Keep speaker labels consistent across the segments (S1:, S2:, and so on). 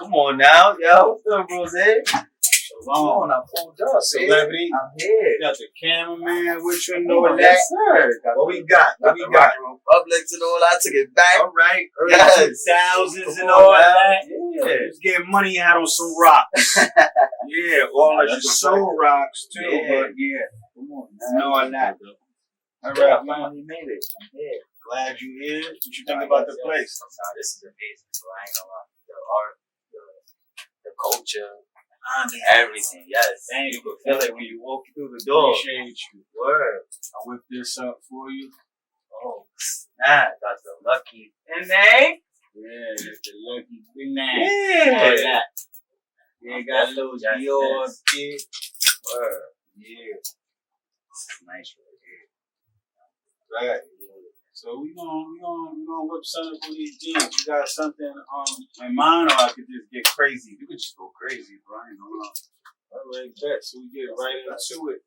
S1: Come on now, yo. What's up, Rose? Come on, I pulled up.
S2: Celebrity.
S1: I'm here.
S2: Got the cameraman with you and all that.
S1: Yes, sir.
S2: What we got?
S1: What we got? Publix and all that. I took it back.
S2: All right.
S1: Yes.
S2: Thousands and all that.
S1: Yeah.
S2: Just getting money out on some rocks. Yeah, all of your soul rocks too.
S1: Yeah.
S2: But yeah.
S1: Come on, man.
S2: No, I'm not. All
S1: Yeah, I
S2: right, man.
S1: finally made it. I'm here.
S2: Glad you here. What you think about the place?
S1: Nah, this is amazing. So I ain't gonna lie. The art, the culture, everything. Yes.
S2: Thank
S1: You can feel it when you walk through the door.
S2: Appreciate you.
S1: Word.
S2: I whipped this up for you.
S1: Oh, snap. That's the lucky name.
S2: Yeah, it's the lucky finesse.
S1: Yeah.
S2: All that. Yeah, got a little
S1: Yes,
S2: Dior
S1: yes.
S2: kid.
S1: Word.
S2: Yeah.
S1: It's nice right here.
S2: Right. So we gonna whip something for these jeans. You got something in mind, or I could just get crazy?
S1: You can just go crazy, bro. I ain't gonna lie.
S2: All right, bet. So we get right into it.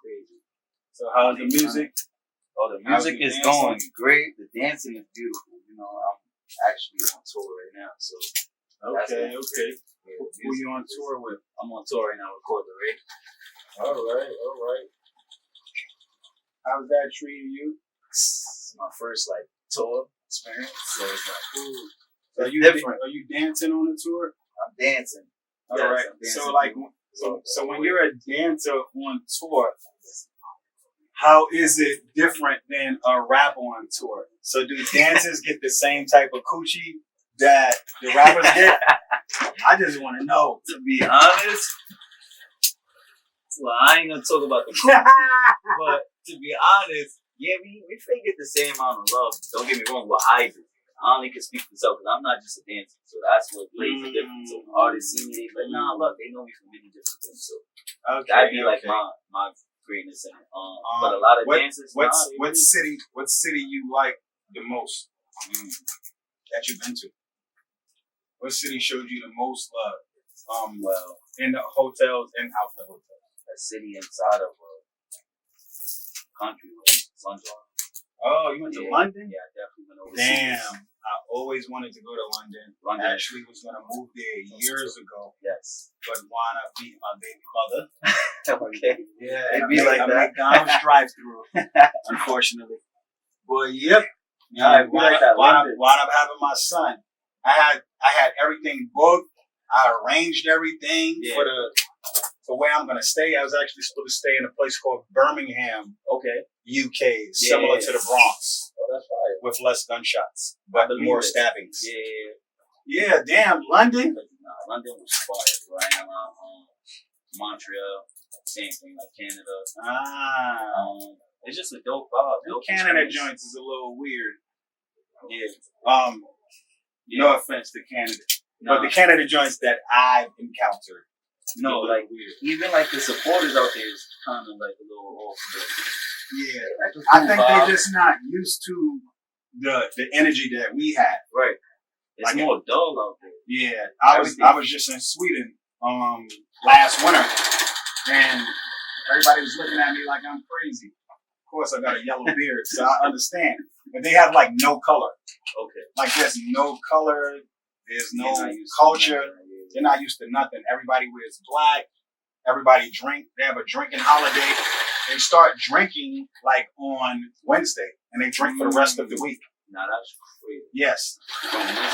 S1: Crazy.
S2: So how's the music?
S1: Oh, the
S2: How's
S1: music
S2: the
S1: is
S2: dancing?
S1: going great. The dancing is beautiful. You know, I'm actually on tour right now, so
S2: Okay.
S1: yeah,
S2: Who you on tour with?
S1: I'm on tour right now with Corda, right?
S2: All right. How's that treating you?
S1: It's my first like tour experience, so it's like, ooh,
S2: Are
S1: it's
S2: you
S1: different.
S2: Are you dancing on the tour?
S1: I'm dancing.
S2: All
S1: Yes,
S2: right.
S1: I'm dancing.
S2: So like, so when you're a dancer on tour, how is it different than a rapper on tour? So do dancers get the same type of coochie that the rappers get? I just want to know.
S1: To be honest, well, I ain't gonna talk about the but to be honest, yeah, we fake it the same amount of love. Don't get me wrong, what I do. I only can speak for myself because I'm not just a dancer, so that's what plays the difference. So when artists see me, they be like, nah, look, they know me from many different things. So that'd be like my greatness in it. But a lot of dancers,
S2: what city you like the most that you've been to? What city showed you the most love?
S1: well,
S2: In the hotels and out the hotels.
S1: a city inside of a country, like London.
S2: Oh, you went to London?
S1: Yeah, I definitely went overseas.
S2: Damn, I always wanted to go to London.
S1: London.
S2: Actually was going to move there years ago,
S1: Yes.
S2: but wound up being my baby mother.
S1: Okay.
S2: Yeah,
S1: It'd be like
S2: a
S1: that.
S2: McDonald's drive-through, unfortunately. But yep,
S1: Yeah, it'd be like that.
S2: wound
S1: London.
S2: up having my son. I had everything booked. I arranged everything for where I'm gonna stay. I was actually supposed to stay in a place called Birmingham,
S1: Okay.
S2: UK, similar to the Bronx,
S1: Oh, that's fire.
S2: with less gunshots, but
S1: believe
S2: more
S1: it.
S2: stabbings.
S1: Yeah.
S2: Yeah, damn, London.
S1: Nah, London was fire, bro. I am Montreal, same thing like Canada. It's just a dope vibe.
S2: The
S1: Dope
S2: Canada
S1: experience.
S2: joints is a little weird.
S1: Yeah.
S2: No offense to Canada,
S1: Nah.
S2: but the Canada joints that I've encountered,
S1: No,
S2: a little
S1: like
S2: weird.
S1: even like the supporters out there is kind of like a little off.
S2: Yeah,
S1: Like a
S2: I
S1: cool
S2: think
S1: vibe.
S2: they're just not used to the energy that we had.
S1: right. It's
S2: Like
S1: more dull out there.
S2: Yeah, I was just in Sweden last winter, and everybody was looking at me like I'm crazy. Of course, I got a yellow beard, so I understand. But they have like no color.
S1: Okay.
S2: Like there's no color. There's no
S1: They're not used to
S2: culture.
S1: nothing. Yeah.
S2: They're not used to nothing. Everybody wears black. Everybody drink. They have a drinking holiday. They start drinking like on Wednesday, and they drink for the rest of the week.
S1: Nah, that's crazy.
S2: Yes.
S1: From this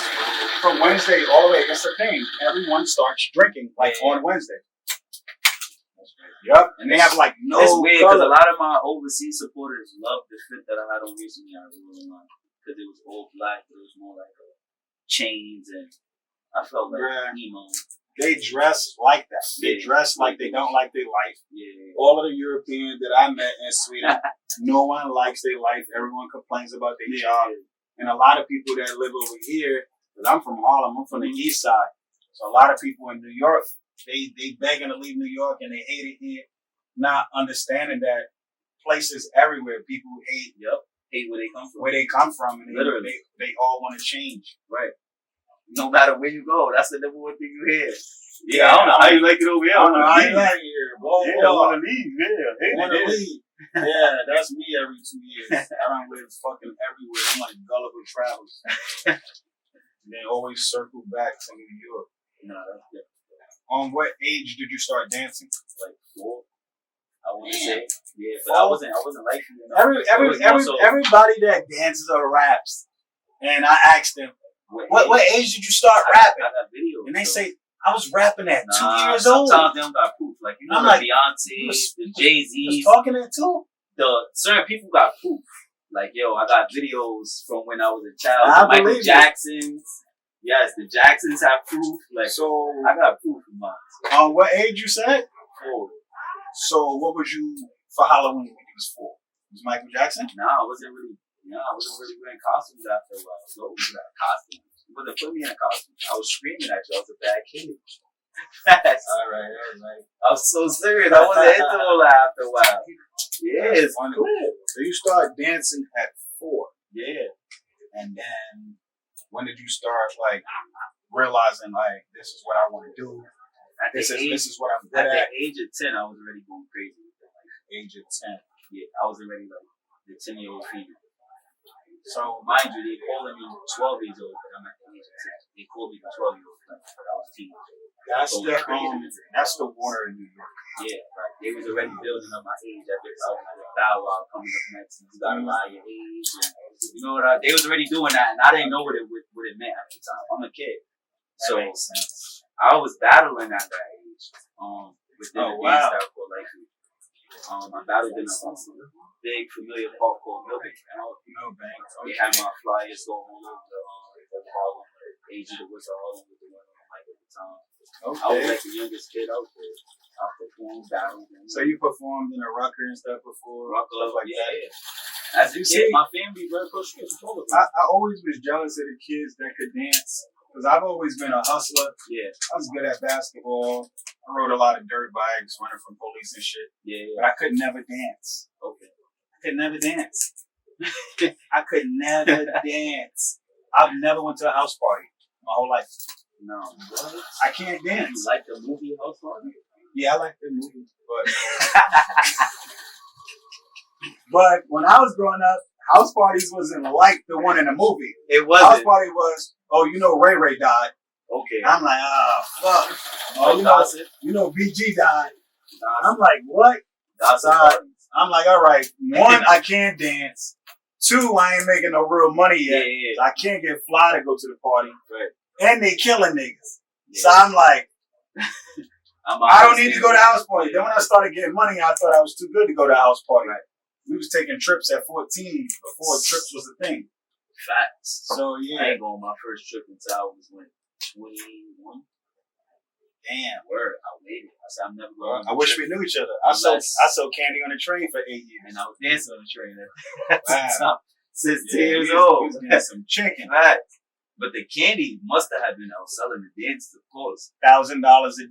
S2: From Wednesday all the way, it's the thing. Everyone starts drinking like on Wednesday. Yep. And they have like no
S1: It's weird because
S2: color.
S1: a lot of my overseas supporters love the fit that I had on recently. I really like because it was all black, but it was more like chains, and I felt like emo.
S2: They dress like that. They
S1: Yeah.
S2: dress like they don't like their life.
S1: Yeah.
S2: All of the Europeans that I met in Sweden, no one likes their life. Everyone complains about their job. And a lot of people that live over here, because I'm from Harlem, I'm from the east side. So a lot of people in New York, they begging to leave New York and they hate it here, not understanding that places everywhere people hate
S1: Hate where they come from.
S2: where they come from, and
S1: Literally.
S2: they all want to change.
S1: Right. No matter where you go, that's the number one thing you hear.
S2: Yeah,
S1: I don't know how you like it over here.
S2: I don't know how you
S1: leave.
S2: like it here. Boy,
S1: Yeah, I want to leave. Yeah,
S2: I want to leave. Yeah, that's me every 2 years. I don't live fucking everywhere. I'm like Gulliver Travels. And then always circle back to New York.
S1: Nah, that's different.
S2: What age did you start dancing?
S1: Like 4. I want to say, yeah, but I wasn't like you know.
S2: Everybody that dances or raps, and I asked them, what age did you start rapping?
S1: I got videos.
S2: And they say, I was rapping at 2 years
S1: old.
S2: Sometimes
S1: they don't got proof. Like, you know, like Beyonce, the Jay-Z's.
S2: Talking it too?
S1: Certain people got proof. Like, yo, I got videos from when I was a child. The Michael Jacksons. Yes, the Jacksons have proof. Like, so I got proof of mine.
S2: What age you said?
S1: 4.
S2: So what was you for Halloween when you was 4? Was Michael Jackson?
S1: Nah, I wasn't really wearing costumes after a while. So I got costumes. You wouldn't put me in a costume. I was screaming at you. I was a bad kid.
S2: All right.
S1: I was so serious. I wasn't into all that after a while. Yeah, it's cool.
S2: So you started dancing at 4.
S1: Yeah.
S2: And then when did you start like realizing like this is what I want to do? This is what I'm good at.
S1: At the age of 10, I was already going crazy with it. Like,
S2: age of 10.
S1: Yeah, I was already like the 10-year-old female.
S2: So
S1: mind you, they calling me 12 years old, but I'm at the age of 10. They called me the 12-year-old, but I was a teenager.
S2: That's the water in New York.
S1: Yeah, right. They was already building up my age at this time. Like Bow Wow coming up next, and you gotta lie your age. And, you know what? They was already doing that, and I didn't know what it meant at the time. I'm a kid, so I was battling at that age. Within the dance style called like. I battled in a big familiar park called Milbank. They had my flyers going all over the Harlem, Age of the Woods of Harlem with the one on mic at the time. Okay. I was like the youngest kid out there. I performed, battled.
S2: So you performed in a Rucker and stuff before?
S1: Rucker, like that. As a kid, my family very close to
S2: I always was jealous of the kids that could dance. Because I've always been a hustler.
S1: Yeah.
S2: I was good at basketball. I rode a lot of dirt bikes, running from police and shit.
S1: Yeah.
S2: But I could never dance.
S1: Okay.
S2: I could never dance. I could never dance. I've never went to a house party my whole life.
S1: No. What?
S2: I can't dance.
S1: You like the movie House Party?
S2: Yeah, I like the movie. But when I was growing up, house parties wasn't like the one in the movie.
S1: It wasn't.
S2: House party was, Ray Ray died.
S1: Okay.
S2: I'm like, fuck. You know BG died. I'm like, what? I'm like, all right. 1, I can't dance. 2, I ain't making no real money yet.
S1: Yeah.
S2: So I can't get fly to go to the party.
S1: Right.
S2: And they killing niggas.
S1: Yeah.
S2: So I'm like, I don't need to go to house party. Then when I started getting money, I thought I was too good to go to house party.
S1: Right.
S2: We was taking trips at 14 before trips was a thing.
S1: Facts.
S2: So yeah.
S1: I ain't going my first trip until I was 21.
S2: Damn.
S1: Word. I waited. I said I'm never going.
S2: I wish we knew each other. I sold candy on the train for 8 years.
S1: And I was dancing on the train.
S2: Wow.
S1: 16 years old.
S2: We was getting some chicken.
S1: Facts. But the candy must have been out selling the dances, of course.
S2: $1,000 a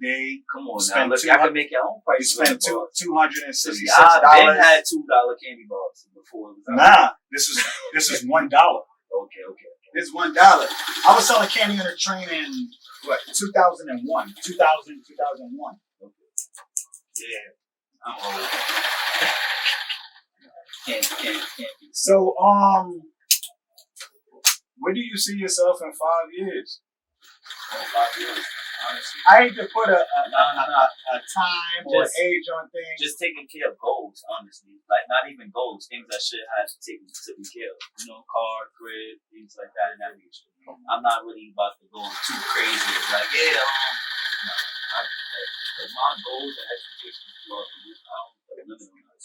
S2: day.
S1: Come on now. Look, I can make your own price.
S2: You spent $266.
S1: I had $2 candy bars before it was out.
S2: Nah, this is $1.
S1: Okay.
S2: This is $1. I was selling candy on the train in 2001. 2001.
S1: Okay.
S2: Yeah. I'm old.
S1: Can't be.
S2: So, where do you see yourself in 5 years?
S1: 5 years, honestly.
S2: I hate to put a time or age on things.
S1: Just taking care of goals, honestly. Like, not even goals, things I should have taken care of. You know, car, crib, things like that in that nature. I'm not really about to go too crazy. It's like, my goals and expectations are I don't put a limit on that.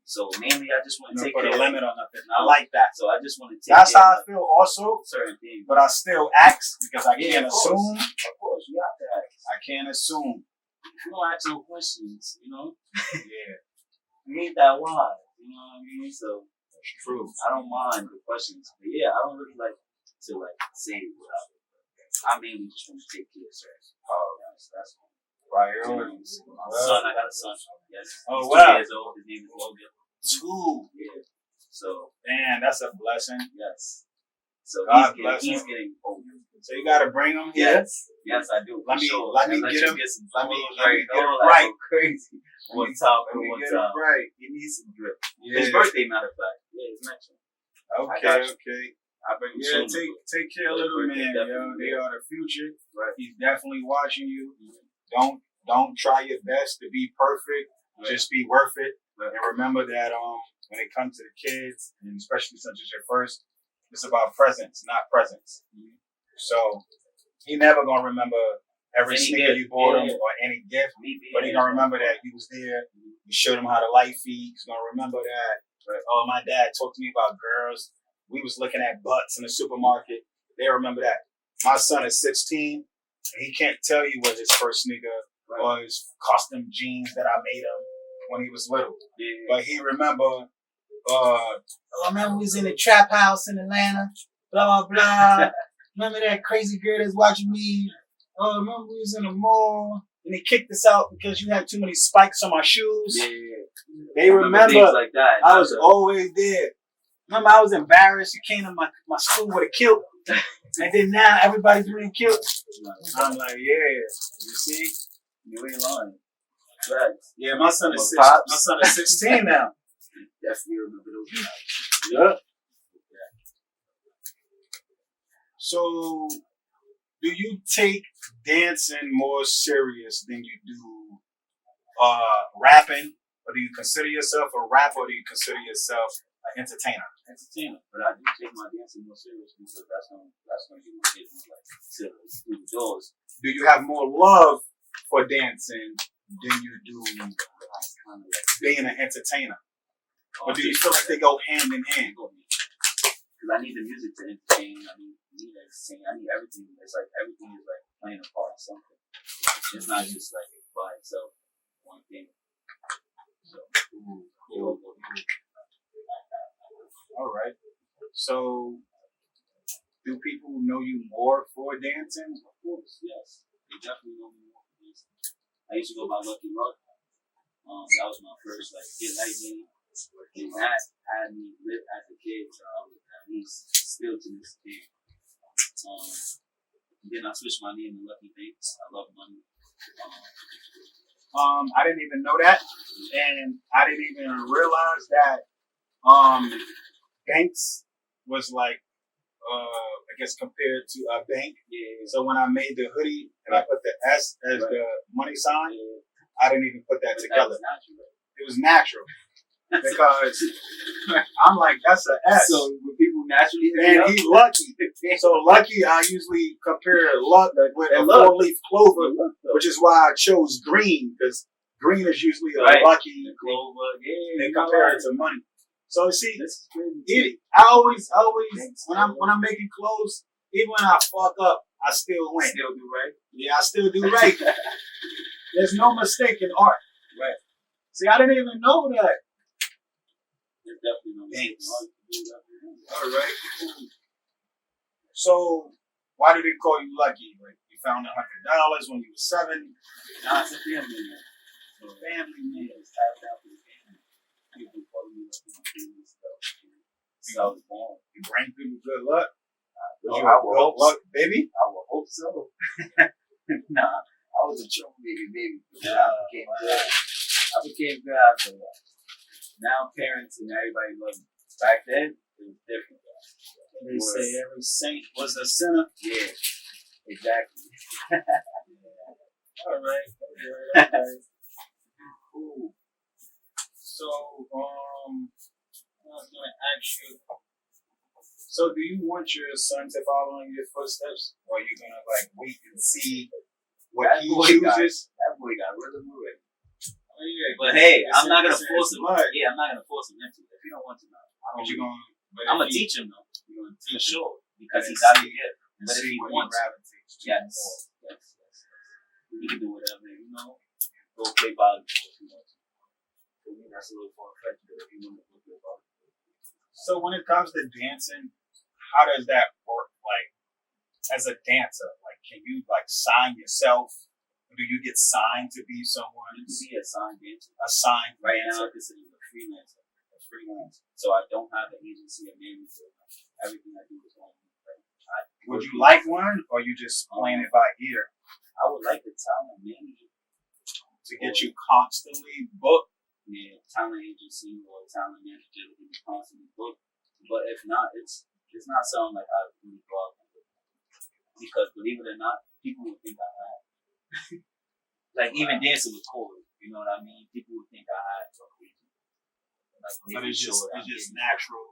S1: So mainly, I just want to take
S2: put
S1: care
S2: a limit on nothing. I like that.
S1: So I just want to take.
S2: That's how I feel, also.
S1: Certain things,
S2: but I still ask because I can't assume.
S1: Of course, you have to ask.
S2: I can't assume.
S1: If you don't ask no questions, you know.
S2: Yeah.
S1: You need that why. You know what I mean? So
S2: that's true.
S1: I don't mind the questions, but yeah, I don't really like to say without it. I mainly just want to take care of certain priorities. That's priorities. My son, I got a son. Yes.
S2: Oh,
S1: He's
S2: wow.
S1: 2 years old. His name is Logan.
S2: 2.
S1: Yeah. So.
S2: Man, that's a blessing.
S1: Yes. So
S2: God
S1: he's getting older.
S2: So you gotta bring them here.
S1: Yes, I do.
S2: Let me get him. Let me get him
S1: right.
S2: right.
S1: Crazy. One time.
S2: Right.
S1: He needs some drip.
S2: Yeah.
S1: His birthday, matter of fact. Yeah, it's next one.
S2: Okay.
S1: I bring him
S2: Yeah,
S1: soon.
S2: take care of little man, yo. They are the future.
S1: Right.
S2: He's definitely watching you. Don't try your best to be perfect. Right. Just be worth it. Right. And remember that when it comes to the kids, and especially since it's your first, it's about presence, not presence. Mm-hmm. So he never gonna remember every sneaker you bought him or any gift, but he gonna remember that you was there. You showed him how to light feed. He's gonna remember that. But, oh, my dad talked to me about girls. We was looking at butts in the supermarket. They remember that. My son is 16, and he can't tell you what his first sneaker or his custom jeans that I made him when he was little. Yeah. But he remember, I remember we was in the trap house in Atlanta, blah, blah, blah. Remember that crazy girl that's watching me? Oh, remember we was in the mall and they kicked us out because you had too many spikes on my shoes? Yeah. They remember like that. I was always there. Remember, I was embarrassed. You came to my school with a kilt. And then now everybody's wearing kilts. I'm like, yeah. You see?
S1: You ain't lying. Right.
S2: Yeah, my son is 16 now.
S1: Definitely remember those guys.
S2: Yeah. So, do you take dancing more serious than you do rapping? Or do you consider yourself a rapper, or do you consider yourself an entertainer?
S1: But I do take my dancing more serious because that's when you get through the doors.
S2: Do you have more love for dancing than you do being an entertainer? Or do you feel like they go hand in hand?
S1: Because I need the music to entertain. I need to sing. I need everything. It's like everything is like playing a part in something. It's not just like by itself, one thing. So, cool.
S2: All right. So, do people know you more for dancing?
S1: Of course, yes. They definitely know me more for dancing. I used to go by Lucky Luck. That was my first Get Like Me. And that had me lit as a kid, so I was at least still to this day. Then I switched my name to Lucky Banks. I love money.
S2: I didn't even know that, and I didn't even realize that Banks was I guess compared to a bank. Yeah. So when I made the hoodie and I put the S as the money sign, I didn't even put that together. It was natural. Because I'm like, that's an S.
S1: So when people naturally
S2: and he's lucky. So lucky, I usually compare luck with a 4-leaf clover, which is why I chose green, because green is usually a lucky clover. Yeah, and compare it to money. So see, I always when I'm making clothes, even when I fuck up, I still win.
S1: Still do right.
S2: Yeah, I still do right. There's no mistake in art.
S1: Right.
S2: See, I didn't even know that.
S1: There's definitely no mistake in art.
S2: All right. So, why do they call you lucky? Like, you found $100 when you were 7.
S1: Nah, it's a family man. So family man is tapped out for the family. People call me lucky my family stuff. So I was born.
S2: You bring people good luck.
S1: I will hope
S2: luck, baby.
S1: I will hope so. Nah, I was a troublemaker baby. I became good. I became good after that. Now parents and everybody love me. Back then, it was different.
S2: They say every saint was a sinner.
S1: Yeah, exactly.
S2: All right. Cool. So, I was going to ask you. So, do you want your son to follow in your footsteps, or are you going to wait and see what he chooses?
S1: That boy got rhythm already.
S2: Oh, yeah,
S1: but hey, I'm not gonna force him. Yeah, I'm not gonna force him into it. If he don't want to, I'm gonna teach him though. For sure, because he got the gift. But if he wants, yes, he can do whatever. Go play volleyball if he wants. For me, that's a little far-fetched. But if he wants to play volleyball.
S2: So when it comes to dancing, how does that work? As a dancer, can you sign yourself? Do you get signed to be someone?
S1: You can be a signed dancer.
S2: A signed
S1: right
S2: dancer.
S1: Now, I'm considered a freelancer. So I don't have an agency or manager. Everything I do is on me.
S2: Would you like one, or you just playing it by ear?
S1: I would like the talent manager
S2: to get you constantly booked.
S1: Yeah, talent agency or talent manager to be constantly booked. But if not, it's not something like I really go out and look. Because believe it or not, people would think I had. Like even dancing with Corey, you know what I mean? People would think I had for crazy. Like,
S2: but it's just natural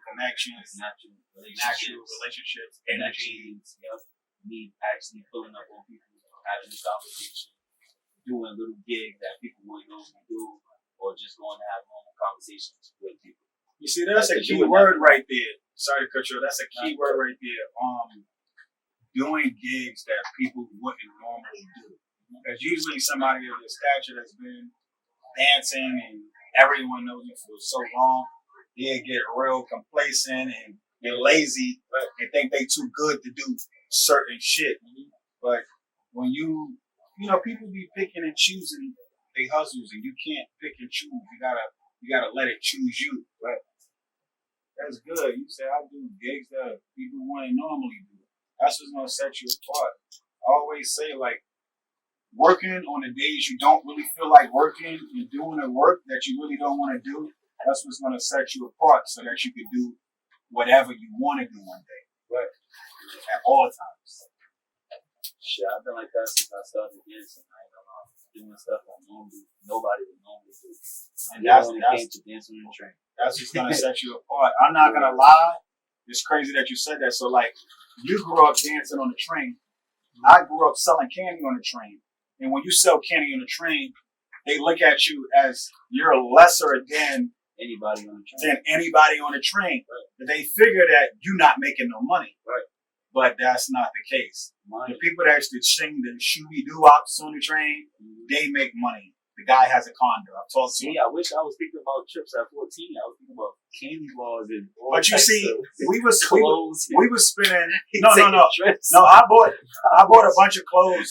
S2: connections, natural relationships, energies.
S1: Yep. Me actually pulling up on people, having a conversation, doing little gigs that people wouldn't normally do, or just going to have normal conversations with people.
S2: You see, that's a key word right there. Sorry to cut you off. That's a key word right there. Doing gigs that people wouldn't normally do. Because usually somebody of your stature that's been dancing and everyone knows you for so long, they get real complacent and they're lazy and think they too good to do certain shit. But when you people be picking and choosing they hustles, and you can't pick and choose. You gotta let it choose you. Right? That's good. You say I do gigs that people wouldn't normally do. That's what's gonna set you apart. I always say, like, working on the days you don't really feel like working and doing the work that you really don't want to do, that's what's going to set you apart so that you can do whatever you want to do one day. Right. At all times.
S1: Shit, I've been like that since I started dancing. Doing stuff that nobody would normally do. And that's came to dancing on the train.
S2: That's what's going to set you apart. I'm not going to lie. It's crazy that you said that. So, like, you grew up dancing on the train. I grew up selling candy on the train. And when you sell candy on the train, they look at you as you're lesser than
S1: anybody on the
S2: train. Right. They figure that you're not making no money. Right. But that's not the case. The people that used to sing the shooby-doo-ops on the train, they make money. The guy has a condo. I've told you.
S1: I wish I was thinking about trips at 14. I was thinking about candy bars and all.
S2: But you see, we was spending. No.
S1: No,
S2: I bought a bunch of clothes.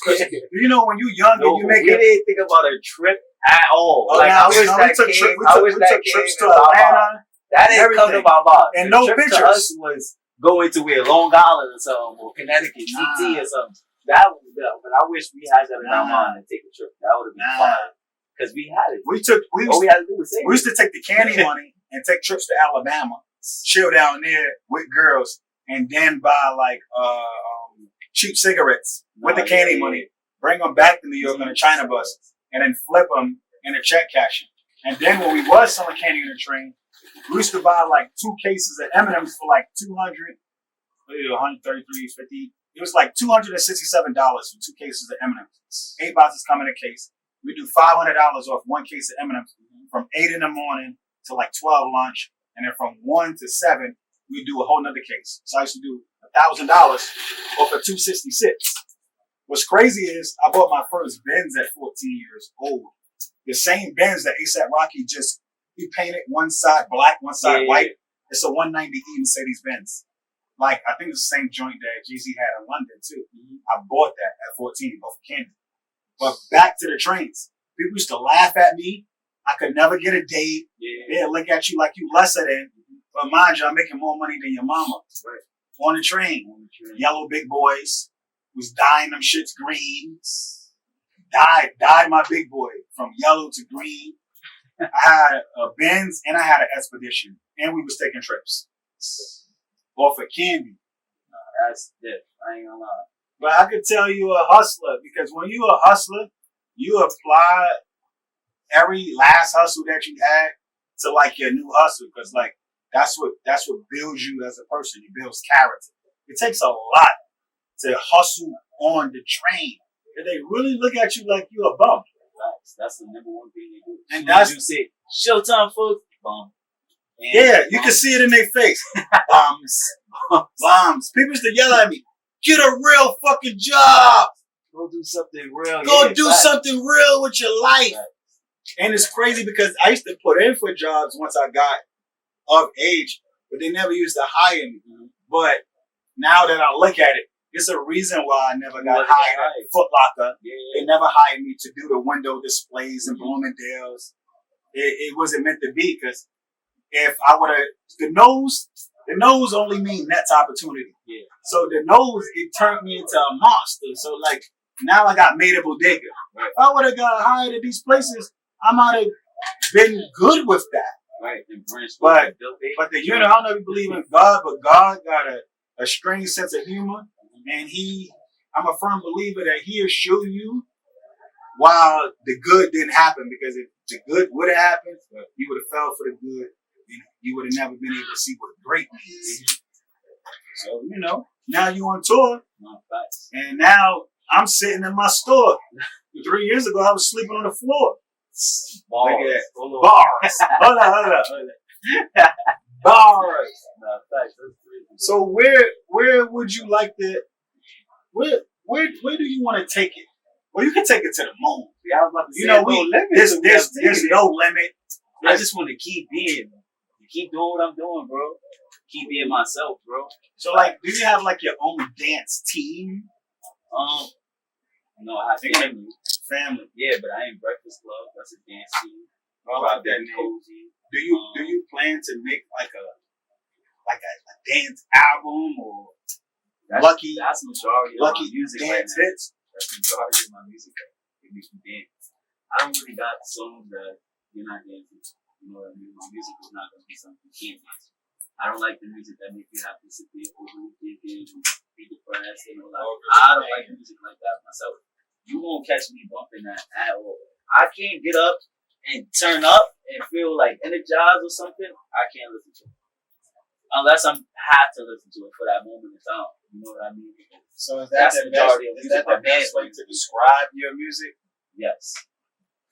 S2: You know, when you younger, you make it.
S1: We didn't think about a trip at all.
S2: I wish that came. We took trips to Atlanta.
S1: That didn't come to my mind.
S2: And no pictures.
S1: To us was going to Long Island or something, or Connecticut, TT or something. That was but I wish we had that in our mind and take a trip. That would have been fun. Because we had it.
S2: We
S1: had to do was
S2: we used to take the candy money and take trips to Alabama, chill down there with girls, and then buy like cheap cigarettes with the candy money, bring them back to New York on a China bus, and then flip them in a check cashing. And then when we was selling candy on the train, we used to buy like 2 cases of M&Ms for like $200, $133.50. It was like $267 for 2 cases of M&Ms. 8 boxes come in a case. We do $500 off 1 case of M&Ms from 8 in the morning to like 12 lunch, and then from 1 to 7 we do a whole nother case. So I used to do $1,000 off of 266. What's crazy is I bought my first Benz at 14 years old. The same Benz that A$AP Rocky he painted one side black, one side white. It's a 190E Mercedes Benz. Like, I think it's the same joint that Jay-Z had in London too. I bought that at 14 off of candy. But back to the trains. People used to laugh at me. I could never get a date. They'd look at you like you lesser than. But mind you, I'm making more money than your mama. Right. On the train. Yellow big boys was dyeing them shits green. Dyed my big boy from yellow to green. I had a Benz and I had an Expedition. And we was taking trips. Off of candy.
S1: No, that's it. I ain't gonna lie.
S2: But I could tell you a hustler, because when you a hustler, you apply every last hustle that you had to like your new hustle, because like that's what builds you as a person. It builds character. It takes a lot to hustle on the train. If they really look at you like you a bum.
S1: That's the number one thing they do.
S2: And that's
S1: you say, showtime folks, bum.
S2: Yeah, you can see it in their face. Bombs. People used to yell at me. Get a real fucking job.
S1: Go do something real.
S2: Go do something real with your life. Right. And it's crazy because I used to put in for jobs once I got of age, but they never used to hire me. But now that I look at it, it's a reason why I never got hired at Foot Locker. They never hired me to do the window displays in Bloomingdale's. It wasn't meant to be, because if I would have, the the nose only mean next opportunity.
S1: Yeah.
S2: So the nose, it turned me into a monster. So like now I got Madeinbodega.
S1: Right.
S2: If I would have got hired at these places, I might have been good with that.
S1: Right.
S2: But the unit, I don't know if you believe in God, but God got a strange sense of humor, and I'm a firm believer that He'll show you while the good didn't happen, because if the good would have happened, you would have fell for the good, and you would have never been able to see what great means. So, now you on tour, and now I'm sitting in my store. 3 years ago, I was sleeping on the floor.
S1: Bars.
S2: Look at that. Bars. Hold on. Bars. So where would you like to, where do you want to take it? Well, you can take it to the moon.
S1: Yeah, I was about to say,
S2: there's no limit.
S1: I just want to keep being, keep doing what I'm doing, bro. Keep being myself, bro.
S2: So, like, do you have like your own dance team?
S1: No, I have
S2: Family.
S1: Yeah, but I ain't Breakfast Club. That's a dance team.
S2: I like that name.
S1: Cozy.
S2: Do you plan to make like a dance album or Lucky?
S1: That's majority of
S2: Lucky
S1: my music
S2: dance
S1: right
S2: hits.
S1: That's majority of my music. It makes me dance. I don't really got songs that you're not dancing. You know what I mean? My music is not gonna be something you can't dance. I don't like the music that makes you have to sit there overly thinking and be depressed and all that. I don't like music like that myself. You won't catch me bumping that at all. I can't get up and turn up and feel like energized or something. I can't listen to it. Unless I have to listen to it for that moment in time. You know what I mean?
S2: So is that the best way to describe your music?
S1: Yes.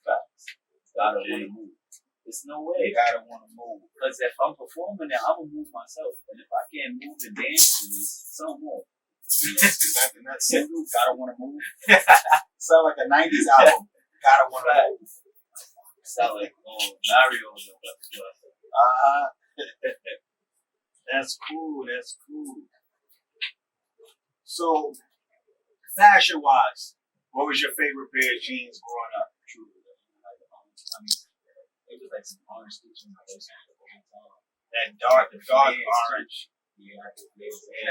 S1: Facts. Gotta want to move. There's no way.
S2: You gotta want to move.
S1: Because if I'm performing it, I'm gonna move myself. And if I can't move and dance, then it's something more.
S2: That single, Gotta Want to Move. Sound like a 90s album. Gotta Want to Move.
S1: Sound like Mario.
S2: That's cool. That's cool. So, fashion wise, what was your favorite pair of jeans growing up?
S1: It was like some orange stitching.
S2: That dark orange.
S1: Yeah, I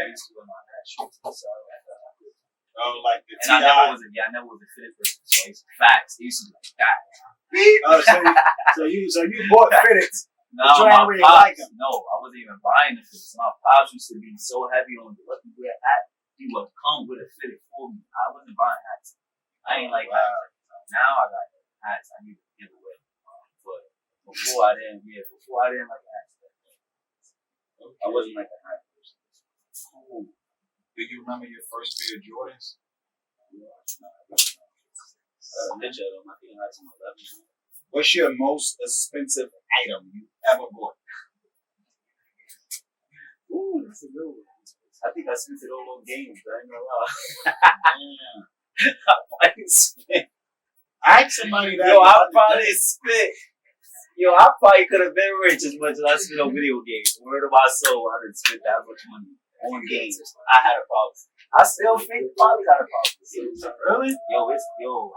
S1: used to wear my hat shirts.
S2: Oh, like the
S1: and I never was a fitted person. So it's facts. They used to be like that.
S2: So you bought fitteds.
S1: No, my pops, no, I wasn't even buying the fitteds. My pops used to be so heavy on what you wear hat. He would come with a fitted for me. I wasn't buying hats. I ain't like hats. Now I got hats. I need to give away. But before I didn't like hats. Okay. I wasn't like a hat person.
S2: Cool. Do you remember your first pair of Jordans? What's your most expensive item you ever bought?
S1: Ooh, that's a good one. I think I spent it all on games, but I ain't gonna lie. I didn't spend.
S2: I asked somebody that.
S1: I probably spent. I probably could have been rich as much as I spent on video games. Word of my soul, I didn't spend that much money on games. I had a problem. I still think probably got a problem.
S2: Really?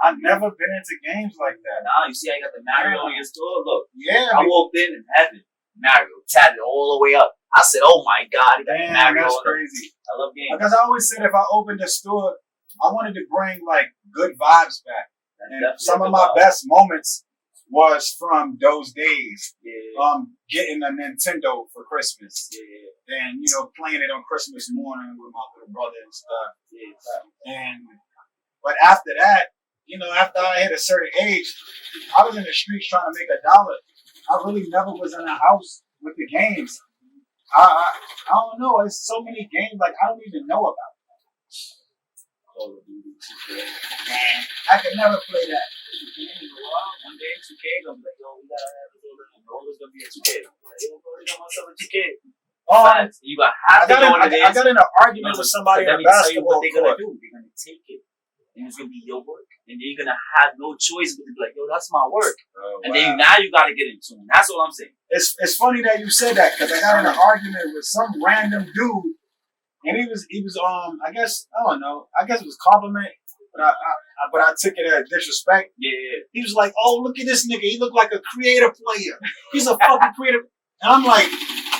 S2: I've never been into games like that.
S1: Nah, you see, I got the Mario in your store. Look,
S2: yeah,
S1: I walked in and heaven, Mario tatted all the way up. I said, "Oh my God, he got Mario."
S2: That's crazy.
S1: I love games
S2: because I always said if I opened a store, I wanted to bring like good vibes back. And some of my best moments was from those days.
S1: Yeah.
S2: Getting a Nintendo for Christmas.
S1: Yeah.
S2: And playing it on Christmas morning with my little brother and stuff.
S1: Yeah.
S2: But after that, after I hit a certain age, I was in the streets trying to make $1. I really never was in a house with the games. I don't know. There's so many games like I don't even know about. Man, I could never play that.
S1: One day 2K gonna be like, we gotta have this rollers gonna be a 2K. They got myself a 2K. You have to know what it is.
S2: I got in an argument with somebody in a basketball
S1: court. They're gonna do. They're gonna take it, and it's gonna be your work, and then you're gonna have no choice but to be like, that's my work. And then now you gotta get into it. That's what I'm saying.
S2: It's funny that you said that because I got in an argument with some random dude. And he was I guess I don't know. I guess it was compliment, but I took it as disrespect.
S1: Yeah.
S2: He was like, "Oh, look at this nigga. He look like a creative player. He's a fucking creative." And I'm like,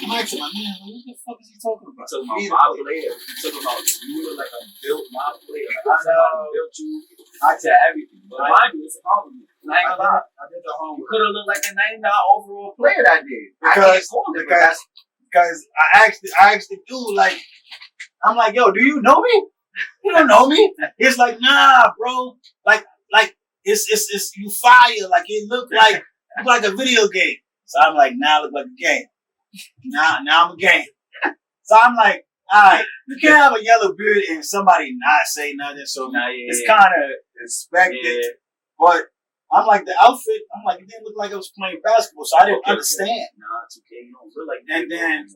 S2: I'm asking my man, what the fuck is he talking about?
S1: Talking about my player. Talking about you look like a built my player. Like somebody built you. I tell everything. But mind you, it's a compliment. I ain't gonna lie. I did the homework. You could have looked like a $99 overall player that day.
S2: Because I asked the dude, like, I'm like, yo, do you know me? You don't know me. He's like, nah, bro. Like it's you fire. Like it look like a video game. So I'm like, nah, look like a game. Now I'm a game. So I'm like, alright, you can't have a yellow beard and somebody not say nothing. So it's kind of expected. Yeah. But I'm like, the outfit, I'm like, it didn't look like I was playing basketball, so I didn't understand.
S1: Nah, it's okay. You don't look like that.
S2: And then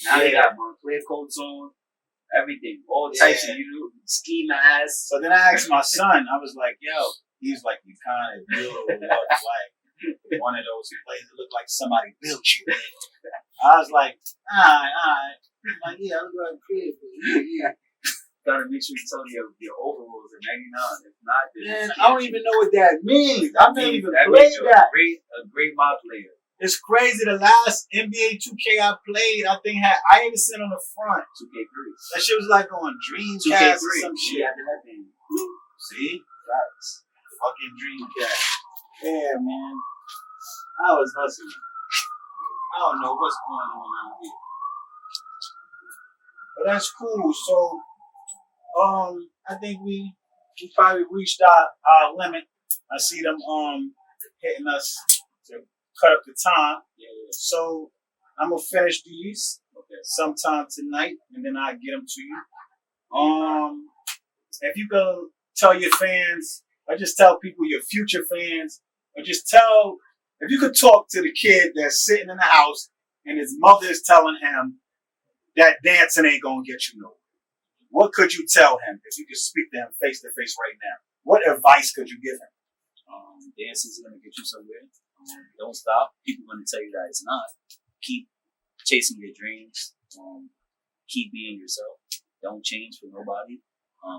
S1: now they got Montclair coats on, everything, all types of ski masks.
S2: So then I asked my son, I was like, yo, he's like, you kind of do look like one of those players that look like somebody built you. I was like, alright. I'm like, yeah, I look like a kid. Yeah.
S1: Gotta make sure you tell me your overalls are 99. If not,
S2: man, I don't even know what that means. I've never even played that.
S1: A great mod player.
S2: It's crazy. The last NBA 2K I played, I think I even seen on the front.
S1: 2K3.
S2: That shit was like on Dreamcast or some shit.
S1: Yeah, that thing.
S2: See? That's fucking Dreamcast. Yeah, man. I was hustling. I don't know what's going on out here. But that's cool. So, I think we probably reached our limit. I see them hitting us to cut up the time. Yeah. So I'm gonna finish these sometime tonight, and then I'll get them to you. If you could tell your fans, or just tell people, your future fans, or just tell, if you could talk to the kid that's sitting in the house and his mother is telling him that dancing ain't gonna get you nowhere. What could you tell him if you could speak to him face to face right now? What advice could you give him?
S1: Dancing's gonna get you somewhere. Don't stop. People are gonna tell you that it's not. Keep chasing your dreams. Keep being yourself. Don't change for nobody.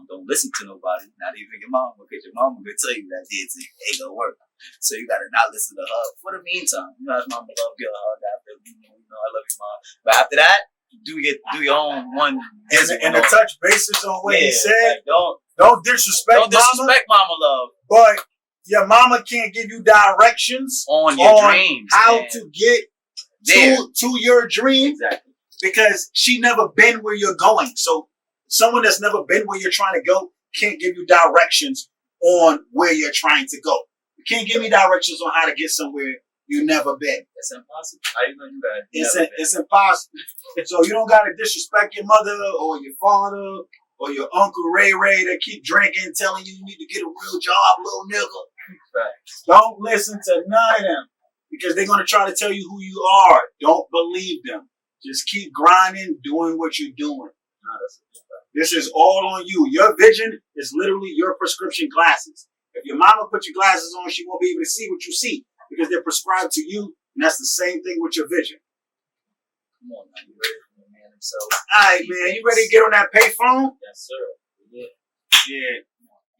S1: Don't listen to nobody, not even your mom, because your mom will tell you that dancing ain't gonna work. So you gotta not listen to her. For the meantime, you know, as mama love, give her a hug after, you know, I love you, mom. But after that, do your own one.
S2: And the touch bases on what he said.
S1: Like,
S2: don't disrespect
S1: mama love.
S2: But your mama can't give you directions
S1: on your dreams,
S2: how to get to your dream.
S1: Exactly.
S2: Because she never been where you're going. So someone that's never been where you're trying to go can't give you directions on where you're trying to go. You can't give me directions on how to get somewhere you never been.
S1: It's impossible. How you gonna do that?
S2: It's impossible. So you don't gotta disrespect your mother or your father or your Uncle Ray that keep drinking, telling you need to get a real job, little nigga.
S1: Facts.
S2: Don't listen to none of them because they're gonna try to tell you who you are. Don't believe them. Just keep grinding, doing what you're doing. This is all on you. Your vision is literally your prescription glasses. If your mama put your glasses on, she won't be able to see what you see because they're prescribed to you, and that's the same thing with your vision.
S1: Come on, man. You ready for the man himself?
S2: All right, man. You ready to get on that payphone?
S1: Yes, sir. Yeah.
S2: Yeah.